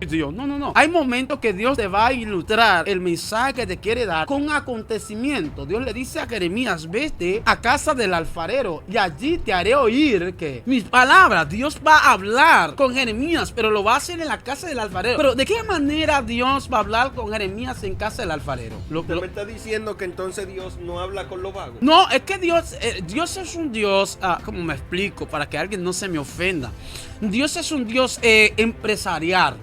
Dios. No, no, no. Hay momentos que Dios te va a ilustrar el mensaje que te quiere dar con acontecimientos. Dios le dice a Jeremías, vete a casa del alfarero y allí te haré oír que mis palabras. Dios va a hablar con Jeremías, pero lo va a hacer en la casa del alfarero. Pero ¿de qué manera Dios va a hablar con Jeremías en casa del alfarero? ¿Usted me está diciendo que entonces Dios no habla con los vagos? No, es que Dios es un Dios, ¿cómo me explico? Para que alguien no se me ofenda. Dios es un Dios empresarial.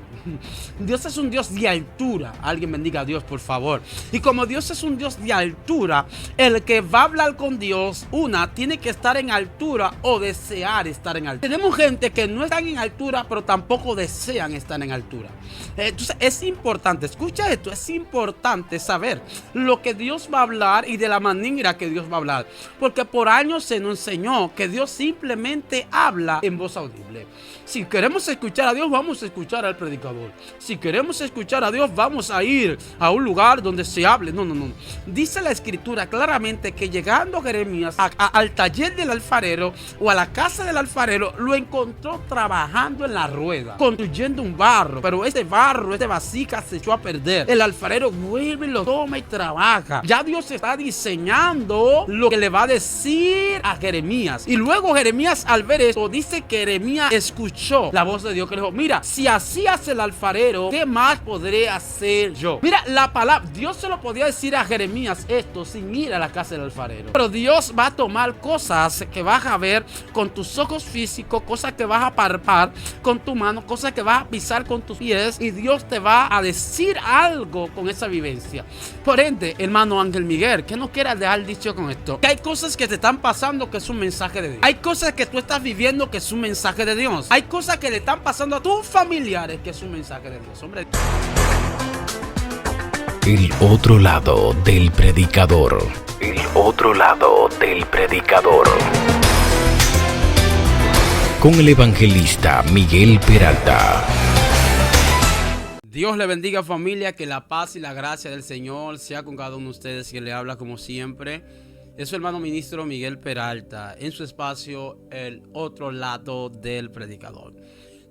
Dios es un Dios de altura. Alguien bendiga a Dios, por favor. Y como Dios es un Dios de altura, el que va a hablar con Dios, tiene que estar en altura o desear estar en altura. Tenemos gente que no están en altura, pero tampoco desean estar en altura. Entonces es importante, escucha esto, es importante saber lo que Dios va a hablar y de la manera que Dios va a hablar. Porque por años se nos enseñó que Dios simplemente habla en voz audible. Si queremos escuchar a Dios, vamos a escuchar al predicador. Si queremos escuchar a Dios, vamos a ir a un lugar donde se hable. No, no, no. Dice la escritura claramente que llegando Jeremías al taller del alfarero o a la casa del alfarero, lo encontró trabajando en la rueda, construyendo un barro. Pero ese barro, esa vasija se echó a perder. El alfarero vuelve, lo toma y trabaja. Ya Dios está diseñando lo que le va a decir a Jeremías. Y luego Jeremías, al ver esto, dice que Jeremías escuchó la voz de Dios que le dijo, mira, si así hace el alfarero, ¿qué más podré hacer yo? Mira, la palabra, Dios se lo podía decir a Jeremías esto sin ir a la casa del alfarero. Pero Dios va a tomar cosas que vas a ver con tus ojos físicos, cosas que vas a palpar con tu mano, cosas que vas a pisar con tus pies, y Dios te va a decir algo con esa vivencia. Por ende, hermano Ángel Miguel, ¿qué nos quieras dejar dicho con esto? Que hay cosas que te están pasando que es un mensaje de Dios. Hay cosas que tú estás viviendo que es un mensaje de Dios. Hay cosas que le están pasando a tus familiares que es un mensaje de Dios, hombre. El otro lado del predicador. El otro lado del predicador. Con el evangelista Miguel Peralta. Dios le bendiga, familia, que la paz y la gracia del Señor sea con cada uno de ustedes, que le habla como siempre. Es su hermano ministro Miguel Peralta en su espacio El Otro Lado del Predicador.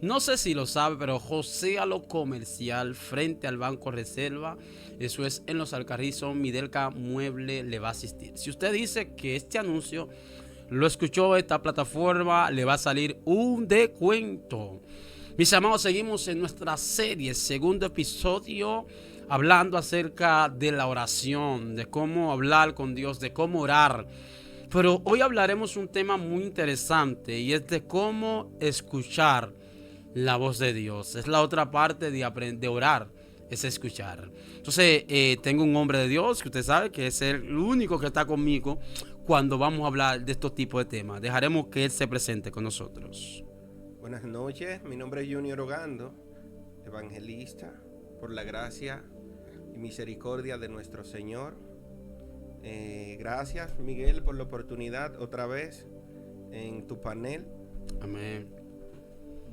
No sé si lo sabe, pero José a lo comercial frente al Banco Reserva, eso es en Los Alcarrizos, Midelca Mueble le va a asistir. Si usted dice que este anuncio lo escuchó en esta plataforma, le va a salir un descuento. Mis amados, seguimos en nuestra serie, segundo episodio, hablando acerca de la oración, de cómo hablar con Dios, de cómo orar. Pero hoy hablaremos un tema muy interesante y es de cómo escuchar la voz de Dios. Es la otra parte de orar, es escuchar. Entonces, tengo un hombre de Dios que usted sabe que es el único que está conmigo cuando vamos a hablar de estos tipos de temas. Dejaremos que él se presente con nosotros. Buenas noches, mi nombre es Junior Ogando, evangelista, por la gracia y misericordia de nuestro Señor. Gracias, Miguel, por la oportunidad otra vez en tu panel. Amén.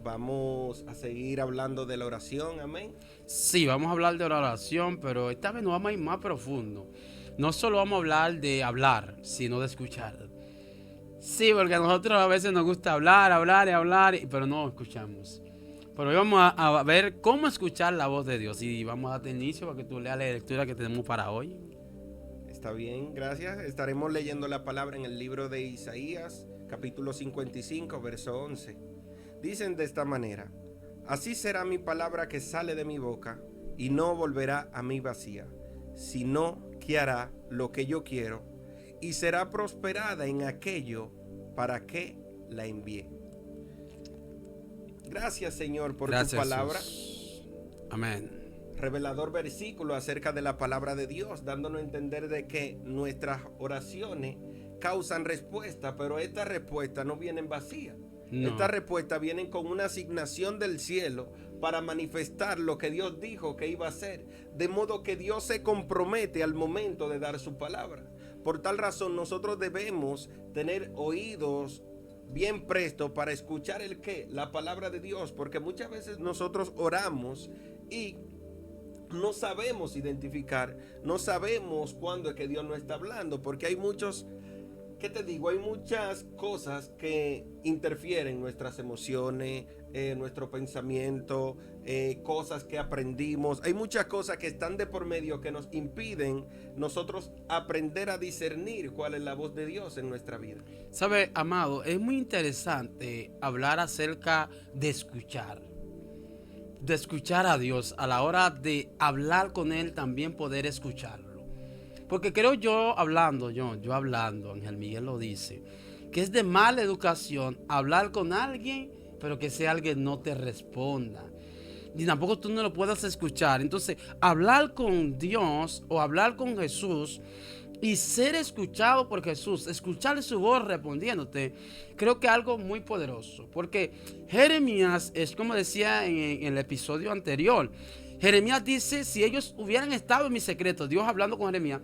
Vamos a seguir hablando de la oración, amén. Sí, vamos a hablar de la oración, pero esta vez nos vamos a ir más profundo. No solo vamos a hablar de hablar, sino de escuchar. Sí, porque a nosotros a veces nos gusta hablar, pero no escuchamos. Pero hoy vamos a ver cómo escuchar la voz de Dios. Y vamos a dar inicio para que tú leas la lectura que tenemos para hoy. Está bien, gracias. Estaremos leyendo la palabra en el libro de Isaías, capítulo 55, verso 11. Dicen de esta manera: así será mi palabra que sale de mi boca, y no volverá a mí vacía, sino que hará lo que yo quiero, y será prosperada en aquello para que la envié. Gracias, Señor, por tu palabra. Jesús. Amén. Revelador versículo acerca de la palabra de Dios, dándonos a entender de que nuestras oraciones causan respuesta, pero estas respuestas no vienen vacías. No. Estas respuestas vienen con una asignación del cielo para manifestar lo que Dios dijo que iba a hacer. De modo que Dios se compromete al momento de dar su palabra. Por tal razón nosotros debemos tener oídos bien prestos para escuchar la palabra de Dios. Porque muchas veces nosotros oramos y no sabemos identificar, no sabemos cuándo es que Dios no está hablando. Porque hay muchos ¿qué te digo? Hay muchas cosas que interfieren en nuestras emociones, nuestro pensamiento, cosas que aprendimos. Hay muchas cosas que están de por medio que nos impiden nosotros aprender a discernir cuál es la voz de Dios en nuestra vida. Sabe, amado, es muy interesante hablar acerca de escuchar a Dios. A la hora de hablar con Él, también poder escucharlo. Porque creo yo hablando, Ángel Miguel lo dice, que es de mala educación hablar con alguien, pero que ese alguien no te responda. Y tampoco tú no lo puedas escuchar. Entonces, hablar con Dios o hablar con Jesús y ser escuchado por Jesús, escuchar su voz respondiéndote, creo que es algo muy poderoso. Porque Jeremías, es como decía en el episodio anterior, Jeremías dice, si ellos hubieran estado en mi secreto, Dios hablando con Jeremías,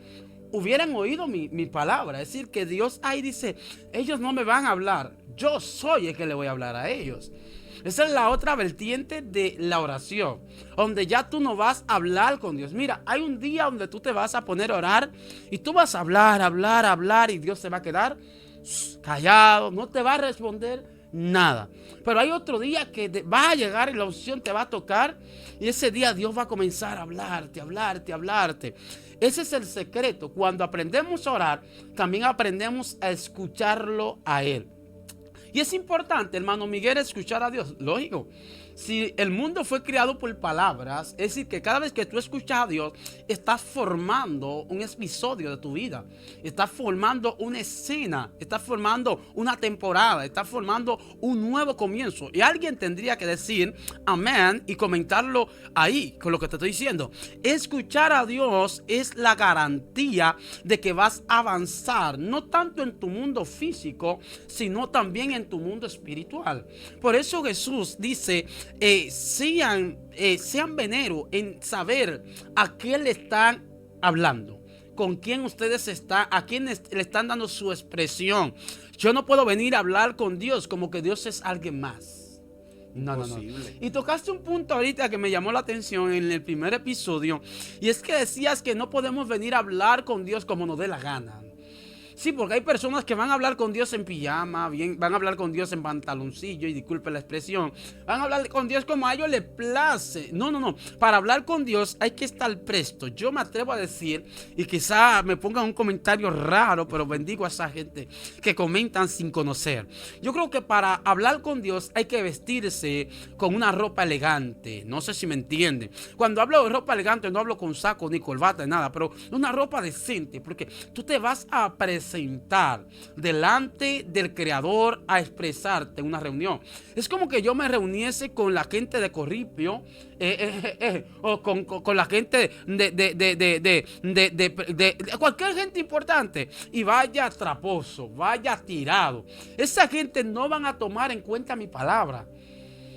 hubieran oído mi palabra. Es decir, que Dios ahí dice, ellos no me van a hablar, yo soy el que le voy a hablar a ellos. Esa es la otra vertiente de la oración, donde ya tú no vas a hablar con Dios. Mira, hay un día donde tú te vas a poner a orar y tú vas a hablar y Dios se va a quedar callado, no te va a responder nada. Pero hay otro día que vas a llegar y la unción te va a tocar y ese día Dios va a comenzar a hablarte. Ese es el secreto. Cuando aprendemos a orar, también aprendemos a escucharlo a Él. Y es importante, hermano Miguel, escuchar a Dios. Lógico, si el mundo fue creado por palabras, es decir, que cada vez que tú escuchas a Dios, estás formando un episodio de tu vida. Estás formando una escena, estás formando una temporada, estás formando un nuevo comienzo. Y alguien tendría que decir amén y comentarlo ahí con lo que te estoy diciendo. Escuchar a Dios es la garantía de que vas a avanzar, no tanto en tu mundo físico, sino también en tu mundo espiritual. Por eso Jesús dice, sean veneros en saber a quién le están hablando, con quién ustedes están, a quién le están dando su expresión. Yo no puedo venir a hablar con Dios como que Dios es alguien más. No. Y tocaste un punto ahorita que me llamó la atención en el primer episodio, y es que decías que no podemos venir a hablar con Dios como nos dé la gana. Sí, porque hay personas que van a hablar con Dios en pijama, van a hablar con Dios en pantaloncillo, y disculpe la expresión, van a hablar con Dios como a ellos les place. No. Para hablar con Dios hay que estar presto. Yo me atrevo a decir, y quizá me pongan un comentario raro, pero bendigo a esa gente que comentan sin conocer. Yo creo que para hablar con Dios hay que vestirse con una ropa elegante. No sé si me entienden. Cuando hablo de ropa elegante no hablo con saco ni corbata, nada, pero una ropa decente, porque tú te vas a presentar delante del Creador a expresarte en una reunión. Es como que yo me reuniese con la gente de Corripio, o con la gente de cualquier gente importante, y vaya traposo, vaya tirado. Esa gente no van a tomar en cuenta mi palabra.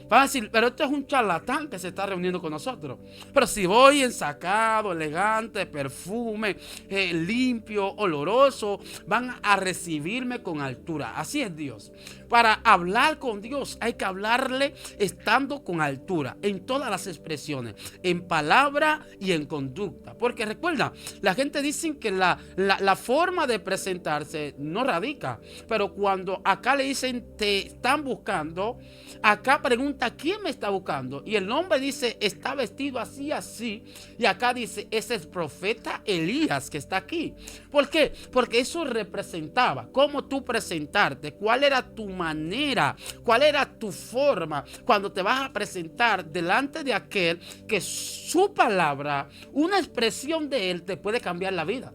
Van a decir, pero esto es un charlatán que se está reuniendo con nosotros. Pero si voy ensacado, elegante, perfume, limpio, oloroso, van a recibirme con altura. Así es Dios. Para hablar con Dios hay que hablarle estando con altura, en todas las expresiones, en palabra y en conducta. Porque recuerda, la gente dice que la forma de presentarse no radica. Pero cuando acá le dicen te están buscando, acá pregunta ¿quién me está buscando? Y el hombre dice está vestido así, y acá dice es el profeta Elías que está aquí. ¿Por qué? Porque eso representaba cómo tú presentarte, cuál era tu manera, cuál era tu forma cuando te vas a presentar delante de aquel que su palabra, una expresión de él te puede cambiar la vida.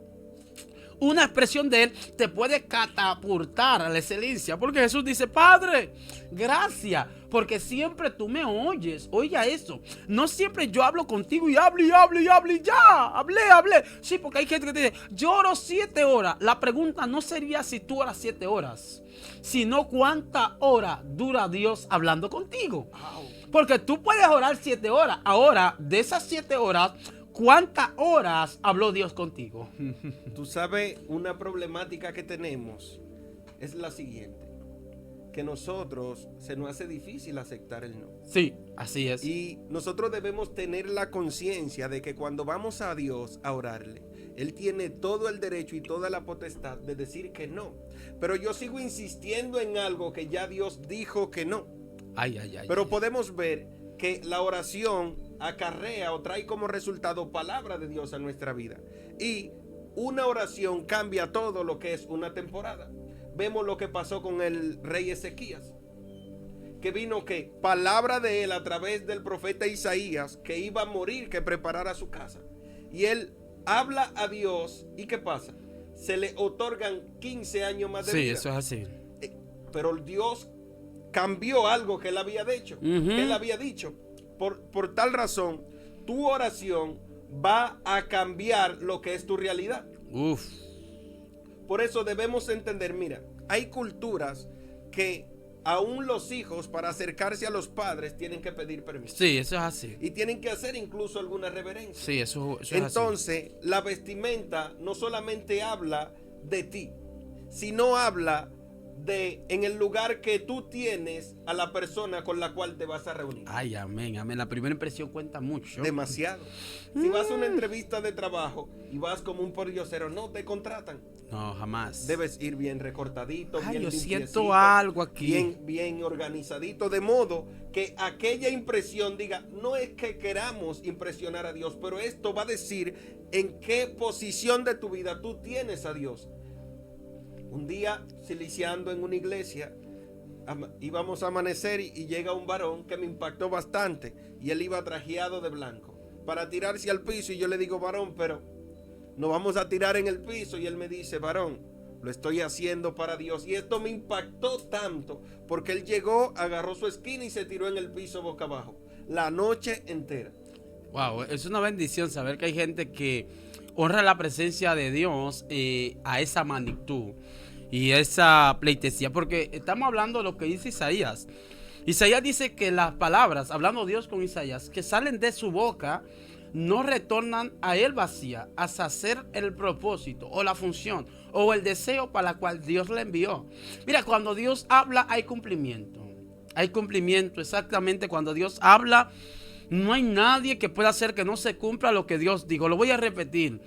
Una expresión de él te puede catapultar a la excelencia. Porque Jesús dice, Padre, gracias, porque siempre tú me oyes. Oiga eso. No siempre yo hablo contigo y hablo y ya. Hablé. Sí, porque hay gente que te dice, yo oro 7 horas. La pregunta no sería si tú oras 7 horas, sino cuánta hora dura Dios hablando contigo. Porque tú puedes orar 7 horas. Ahora, de esas 7 horas, ¿cuántas horas habló Dios contigo? Tú sabes, una problemática que tenemos es la siguiente: que nosotros se nos hace difícil aceptar el no. Sí, así es. Y nosotros debemos tener la conciencia de que cuando vamos a Dios a orarle, Él tiene todo el derecho y toda la potestad de decir que no. Pero yo sigo insistiendo en algo que ya Dios dijo que no. Pero podemos ver que la oración acarrea o trae como resultado palabra de Dios a nuestra vida. Y una oración cambia todo lo que es una temporada. Vemos lo que pasó con el rey Ezequías, que vino que palabra de él a través del profeta Isaías, que iba a morir, que preparara su casa. Y él habla a Dios, ¿y qué pasa? Se le otorgan 15 años más de vida. Sí, eso es así. Pero Dios cambió algo que él había dicho. Que él había dicho. Por tal razón, tu oración va a cambiar lo que es tu realidad. Por eso debemos entender, mira, hay culturas que aún los hijos, para acercarse a los padres, tienen que pedir permiso. Sí, eso es así. Y tienen que hacer incluso alguna reverencia. Sí, eso es Entonces, así. la vestimenta no solamente habla de ti, sino habla de en el lugar que tú tienes a la persona con la cual te vas a reunir. Ay, amén, amén. La primera impresión cuenta mucho. Demasiado. Si vas a una entrevista de trabajo y vas como un pordiosero, no te contratan. No, jamás. Debes ir bien recortadito, Ay, bien yo limpiecito, siento algo aquí. bien organizadito, de modo que aquella impresión diga, no es que queramos impresionar a Dios, pero esto va a decir en qué posición de tu vida tú tienes a Dios. Un día, siliciando en una iglesia, íbamos a amanecer y llega un varón que me impactó bastante, y él iba trajeado de blanco para tirarse al piso, y yo le digo, varón, pero nos vamos a tirar en el piso, y él me dice, varón, lo estoy haciendo para Dios. Y esto me impactó tanto, porque él llegó, agarró su esquina y se tiró en el piso boca abajo la noche entera. Wow, es una bendición saber que hay gente que honra la presencia de Dios a esa magnitud y esa pleitesía, porque estamos hablando de lo que dice Isaías. Isaías dice que las palabras, hablando Dios con Isaías, que salen de su boca, no retornan a él vacía, hasta hacer el propósito o la función o el deseo para la cual Dios le envió. Mira, cuando Dios habla hay cumplimiento. Hay cumplimiento, exactamente. Cuando Dios habla, no hay nadie que pueda hacer que no se cumpla lo que Dios dijo. Lo voy a repetir,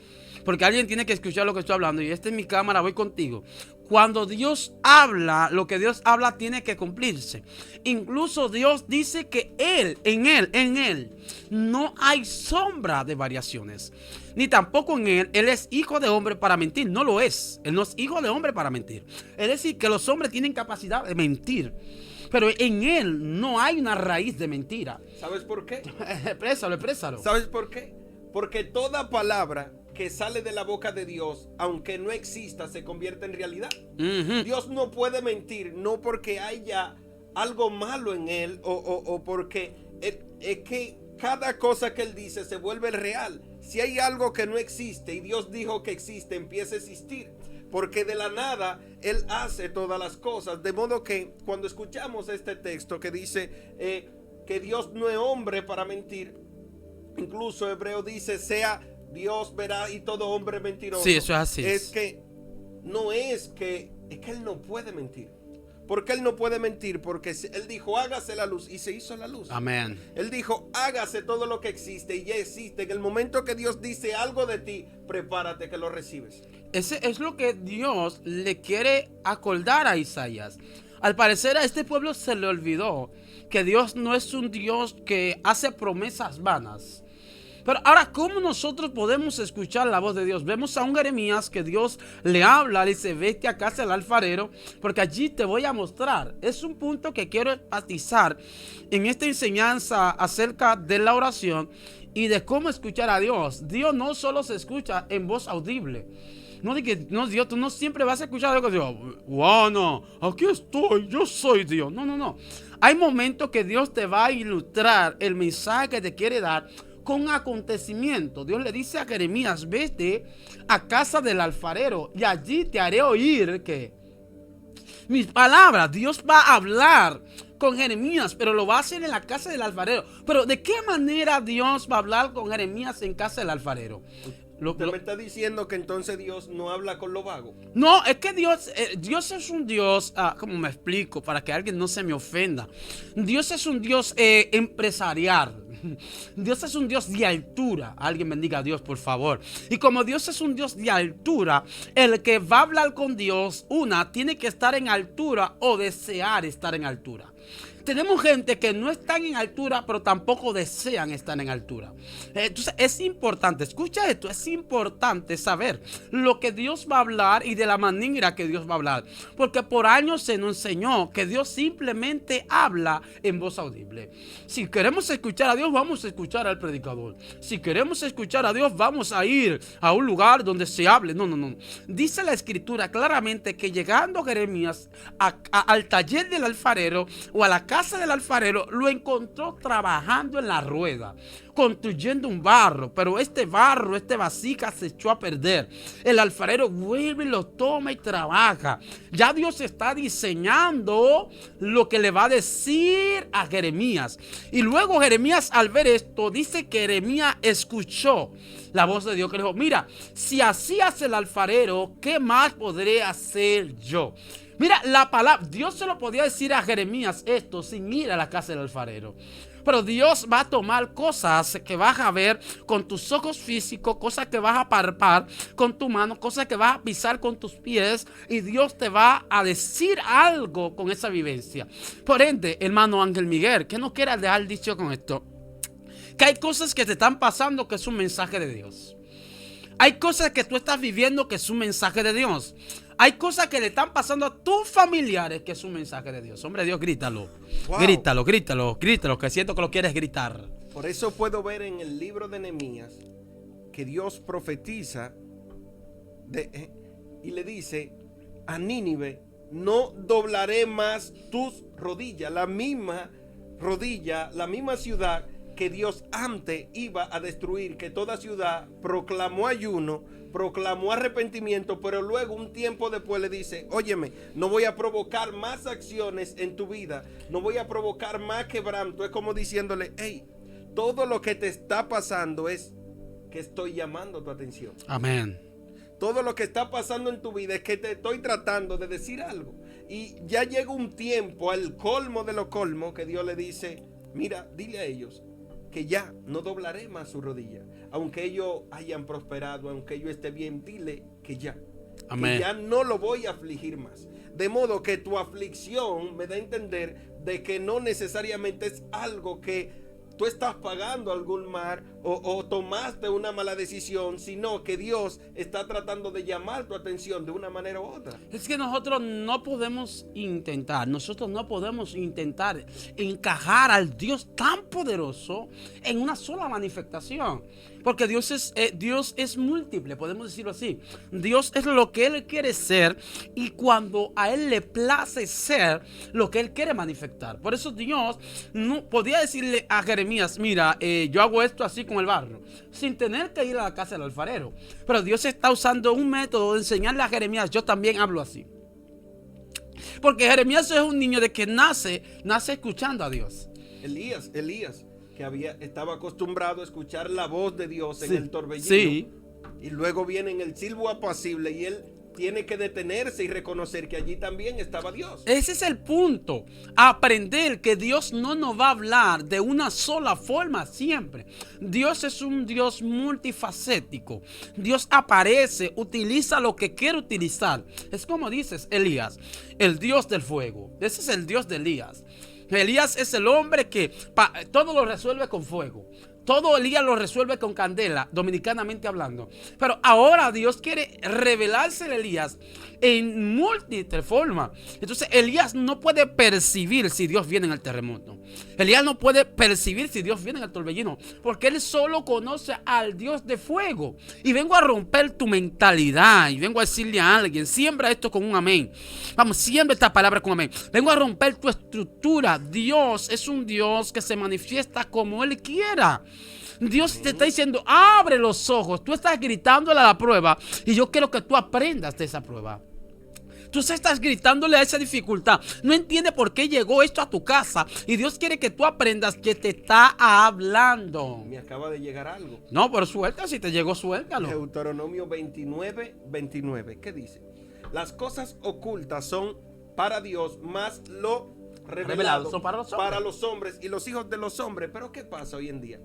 porque alguien tiene que escuchar lo que estoy hablando. Y esta es mi cámara, voy contigo. Cuando Dios habla, lo que Dios habla tiene que cumplirse. Incluso Dios dice que en Él, no hay sombra de variaciones. Ni tampoco en Él es hijo de hombre para mentir. No lo es. Él no es hijo de hombre para mentir. Es decir, que los hombres tienen capacidad de mentir, pero en Él no hay una raíz de mentira. ¿Sabes por qué? Exprésalo. ¿Sabes por qué? Porque toda palabra que sale de la boca de Dios, aunque no exista, se convierte en realidad. Dios no puede mentir, no porque haya algo malo en Él o porque es que cada cosa que Él dice se vuelve real. Si hay algo que no existe y Dios dijo que existe, empieza a existir. Porque de la nada Él hace todas las cosas. De modo que cuando escuchamos este texto que dice que Dios no es hombre para mentir, incluso Hebreo dice, sea Dios veraz y todo hombre mentiroso. Sí, eso es así. Es que Él no puede mentir. ¿Por qué Él no puede mentir? Porque Él dijo, hágase la luz, y se hizo la luz. Amén. Él dijo, hágase todo lo que existe, y ya existe. En el momento que Dios dice algo de ti, prepárate que lo recibes. Ese es lo que Dios le quiere acordar a Isaías. Al parecer a este pueblo se le olvidó que Dios no es un Dios que hace promesas vanas. Pero ahora, ¿cómo nosotros podemos escuchar la voz de Dios? Vemos a un Jeremías que Dios le habla, le dice, vete a casa del alfarero, porque allí te voy a mostrar. Es un punto que quiero enfatizar en esta enseñanza acerca de la oración y de cómo escuchar a Dios. Dios no solo se escucha en voz audible. No, Dios, tú no siempre vas a escuchar algo. Dios, Juana, aquí estoy, yo soy Dios. No. Hay momentos que Dios te va a ilustrar el mensaje que te quiere dar con acontecimiento. Dios le dice a Jeremías, vete a casa del alfarero y allí te haré oír que mis palabras. Dios va a hablar con Jeremías, pero lo va a hacer en la casa del alfarero. Pero ¿de qué manera Dios va a hablar con Jeremías en casa del alfarero? ¿Usted me está diciendo que entonces Dios no habla con lo vago? No, es que Dios es un Dios, ¿cómo me explico? Para que alguien no se me ofenda. Dios es un Dios empresarial. Dios es un Dios de altura. Alguien bendiga a Dios, por favor. Y como Dios es un Dios de altura, el que va a hablar con Dios, tiene que estar en altura o desear estar en altura. Tenemos gente que no están en altura, pero tampoco desean estar en altura. Entonces es importante, escucha esto, es importante saber lo que Dios va a hablar y de la manera que Dios va a hablar. Porque por años se nos enseñó que Dios simplemente habla en voz audible. Si queremos escuchar a Dios, vamos a escuchar al predicador. Si queremos escuchar a Dios, vamos a ir a un lugar donde se hable. No. Dice la escritura claramente que llegando Jeremías al taller del alfarero o a la casa del alfarero, lo encontró trabajando en la rueda, construyendo un barro, pero este vasija se echó a perder. El alfarero vuelve y lo toma y trabaja. Ya Dios está diseñando lo que le va a decir a Jeremías. Y luego Jeremías, al ver esto, dice que Jeremías escuchó la voz de Dios que le dijo: mira, si así hace el alfarero, ¿qué más podré hacer yo? Mira, la palabra, Dios se lo podía decir a Jeremías esto sin ir a la casa del alfarero. Pero Dios va a tomar cosas que vas a ver con tus ojos físicos, cosas que vas a palpar con tu mano, cosas que vas a pisar con tus pies, y Dios te va a decir algo con esa vivencia. Por ende, hermano Ángel Miguel, ¿qué nos quieras dejar dicho con esto? Que hay cosas que te están pasando que es un mensaje de Dios. Hay cosas que tú estás viviendo que es un mensaje de Dios. Hay cosas que le están pasando a tus familiares que es un mensaje de Dios. Hombre, Dios, grítalo. Wow. Grítalo, que siento que lo quieres gritar. Por eso puedo ver en el libro de Nehemías que Dios profetiza y le dice a Nínive: no doblaré más tus rodillas. La misma rodilla, la misma ciudad que Dios antes iba a destruir, que toda ciudad proclamó ayuno, proclamó arrepentimiento, pero luego un tiempo después le dice: óyeme, no voy a provocar más acciones en tu vida, no voy a provocar más quebranto. Es como diciéndole: hey, todo lo que te está pasando es que estoy llamando tu atención. Amén. Todo lo que está pasando en tu vida es que te estoy tratando de decir algo. Y ya llega un tiempo, al colmo de los colmos, que Dios le dice: mira, dile a ellos que ya no doblaré más su rodilla. Aunque ellos hayan prosperado, aunque ellos estén bien, dile que ya. Amén. Que ya no lo voy a afligir más. De modo que tu aflicción me da a entender de que no necesariamente es algo que tú estás pagando algún mal o tomaste una mala decisión, sino que Dios está tratando de llamar tu atención de una manera u otra. Es que nosotros no podemos intentar encajar al Dios tan poderoso en una sola manifestación. Porque Dios es múltiple, podemos decirlo así. Dios es lo que Él quiere ser, y cuando a Él le place ser lo que Él quiere manifestar. Por eso Dios no podía decirle a Jeremías: mira, yo hago esto así con el barro, sin tener que ir a la casa del alfarero. Pero Dios está usando un método de enseñarle a Jeremías: yo también hablo así. Porque Jeremías es un niño de que nace escuchando a Dios. Elías, que estaba acostumbrado a escuchar la voz de Dios en el torbellino. Sí. Y luego viene en el silbo apacible y él tiene que detenerse y reconocer que allí también estaba Dios. Ese es el punto. Aprender que Dios no nos va a hablar de una sola forma siempre. Dios es un Dios multifacético. Dios aparece, utiliza lo que quiere utilizar. Es como dices, Elías, el Dios del fuego. Ese es el Dios de Elías. Elías es el hombre que todo lo resuelve con fuego. Todo Elías lo resuelve con candela, dominicanamente hablando. Pero ahora Dios quiere revelarse a Elías en múltiples formas. Entonces Elías no puede percibir si Dios viene en el terremoto. Elías no puede percibir si Dios viene en el torbellino, porque él solo conoce al Dios de fuego. Y vengo a romper tu mentalidad y vengo a decirle a alguien: siembra esto con un amén. Vamos, siembra esta palabra con amén. Vengo a romper tu estructura. Dios es un Dios que se manifiesta como Él quiera. Dios te está diciendo: abre los ojos. Tú estás gritándole a la prueba y yo quiero que tú aprendas de esa prueba. Tú estás gritándole a esa dificultad. No entiende por qué llegó esto a tu casa, y Dios quiere que tú aprendas que te está hablando. Me acaba de llegar algo. No, pero suelta, si te llegó, suéltalo. Deuteronomio 29:29. ¿Qué dice? Las cosas ocultas son para Dios, mas lo revelados son para los hombres y los hijos de los hombres. Pero ¿qué pasa hoy en día?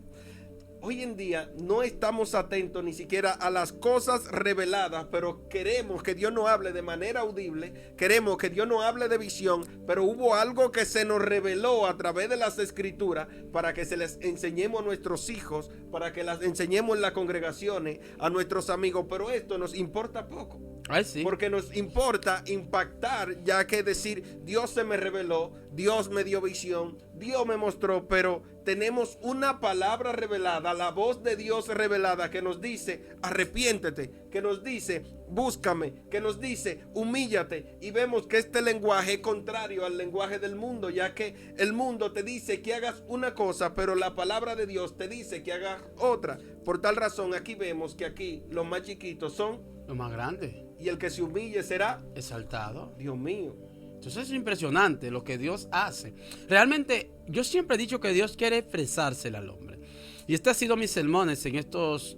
Hoy en día no estamos atentos ni siquiera a las cosas reveladas, pero queremos que Dios nos hable de manera audible, queremos que Dios nos hable de visión, pero hubo algo que se nos reveló a través de las escrituras para que se les enseñemos a nuestros hijos, para que las enseñemos en las congregaciones, a nuestros amigos, pero esto nos importa poco. Ay, sí. Porque nos importa impactar, ya que decir, Dios se me reveló, Dios me dio visión, Dios me mostró, pero tenemos una palabra revelada, la voz de Dios revelada que nos dice, arrepiéntete, que nos dice, búscame, que nos dice, humíllate, y vemos que este lenguaje es contrario al lenguaje del mundo, ya que el mundo te dice que hagas una cosa, pero la palabra de Dios te dice que hagas otra. Por tal razón, aquí vemos que aquí los más chiquitos son los más grandes. Y el que se humille será exaltado. Dios mío. Entonces es impresionante lo que Dios hace. Realmente, yo siempre he dicho que Dios quiere expresársele al hombre. Y este ha sido mis sermones en estos,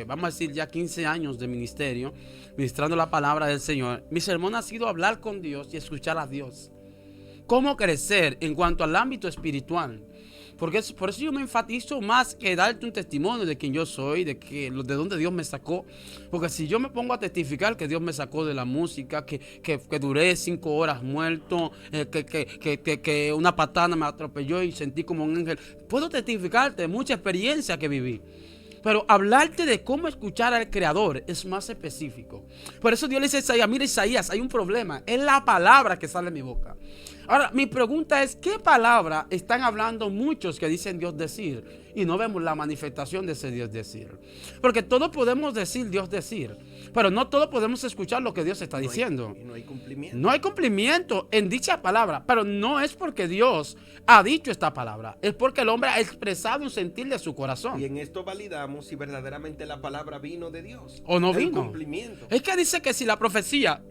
vamos a decir, ya 15 años de ministerio, ministrando la palabra del Señor. Mi sermón ha sido hablar con Dios y escuchar a Dios. Cómo crecer en cuanto al ámbito espiritual. Porque por eso yo me enfatizo más que darte un testimonio de quién yo soy, de dónde Dios me sacó. Porque si yo me pongo a testificar que Dios me sacó de la música, que duré 5 horas muerto, que una patana me atropelló y sentí como un ángel, puedo testificarte de mucha experiencia que viví. Pero hablarte de cómo escuchar al Creador es más específico. Por eso Dios le dice a Isaías, mira Isaías, hay un problema, es la palabra que sale de mi boca. Ahora, mi pregunta es, ¿qué palabra están hablando muchos que dicen Dios decir? Y no vemos la manifestación de ese Dios decir. Porque todos podemos decir Dios decir, pero no todos podemos escuchar lo que Dios está diciendo. No hay cumplimiento. No hay cumplimiento en dicha palabra, pero no es porque Dios ha dicho esta palabra, es porque el hombre ha expresado un sentir de su corazón. Y en esto validamos si verdaderamente la palabra vino de Dios. O no el vino. Cumplimiento. Es que dice que si la profecía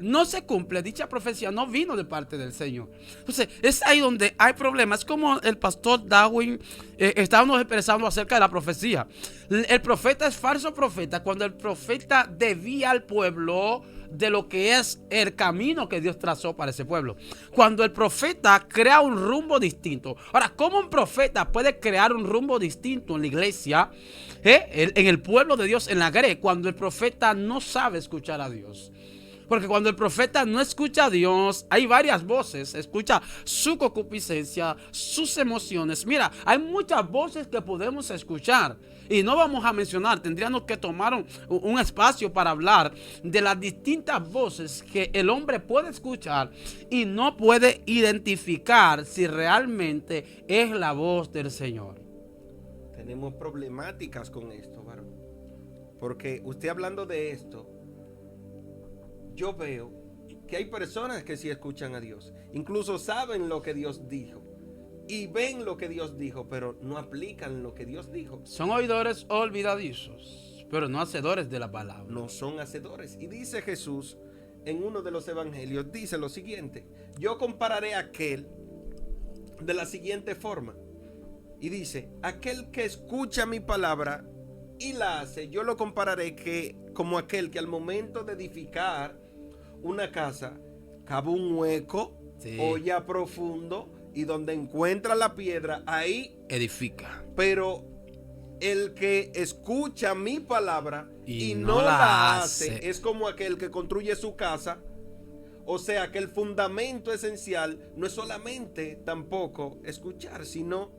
no se cumple, dicha profecía no vino de parte del Señor. Entonces es ahí donde hay problemas. Como el pastor Darwin estábamos expresando acerca de la profecía. El profeta es falso profeta cuando el profeta desvía al pueblo de lo que es el camino que Dios trazó para ese pueblo. Cuando el profeta crea un rumbo distinto. Ahora, ¿cómo un profeta puede crear un rumbo distinto en la iglesia, en el pueblo de Dios, en la grey, cuando el profeta no sabe escuchar a Dios? Porque cuando el profeta no escucha a Dios, hay varias voces. Escucha su concupiscencia, sus emociones. Mira, hay muchas voces que podemos escuchar. Y no vamos a mencionar, tendríamos que tomar un espacio para hablar de las distintas voces que el hombre puede escuchar y no puede identificar si realmente es la voz del Señor. Tenemos problemáticas con esto, varón. Porque usted hablando de esto, yo veo que hay personas que sí escuchan a Dios. Incluso saben lo que Dios dijo. Y ven lo que Dios dijo, pero no aplican lo que Dios dijo. Son oidores olvidadizos, pero no hacedores de la palabra. No son hacedores. Y dice Jesús en uno de los evangelios, dice lo siguiente: yo compararé a aquel de la siguiente forma. Y dice, aquel que escucha mi palabra y la hace, yo lo compararé como aquel que al momento de edificar una casa, cava un hueco, sí, hoya profundo, y donde encuentra la piedra, ahí edifica. Pero el que escucha mi palabra y no la hace es como aquel que construye su casa. O sea que el fundamento esencial no es solamente tampoco escuchar, sino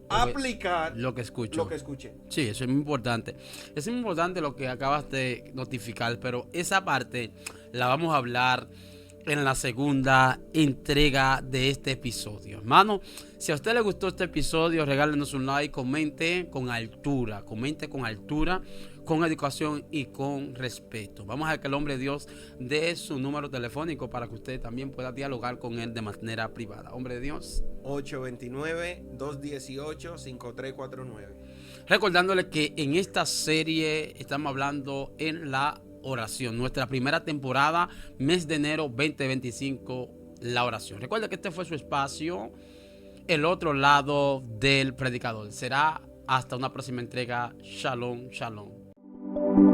aplicar lo que escuché. Sí, eso es muy importante. Es muy importante lo que acabas de notificar, pero esa parte la vamos a hablar en la segunda entrega de este episodio. Hermano, si a usted le gustó este episodio, regálenos un like, comente con altura, con educación y con respeto. Vamos a que el hombre de Dios dé su número telefónico para que usted también pueda dialogar con él de manera privada. Hombre de Dios, 829-218-5349. Recordándole que en esta serie estamos hablando en la oración. Nuestra primera temporada, mes de enero 2025, la oración. Recuerda que este fue su espacio, el otro lado del predicador. Será hasta una próxima entrega. Shalom, shalom.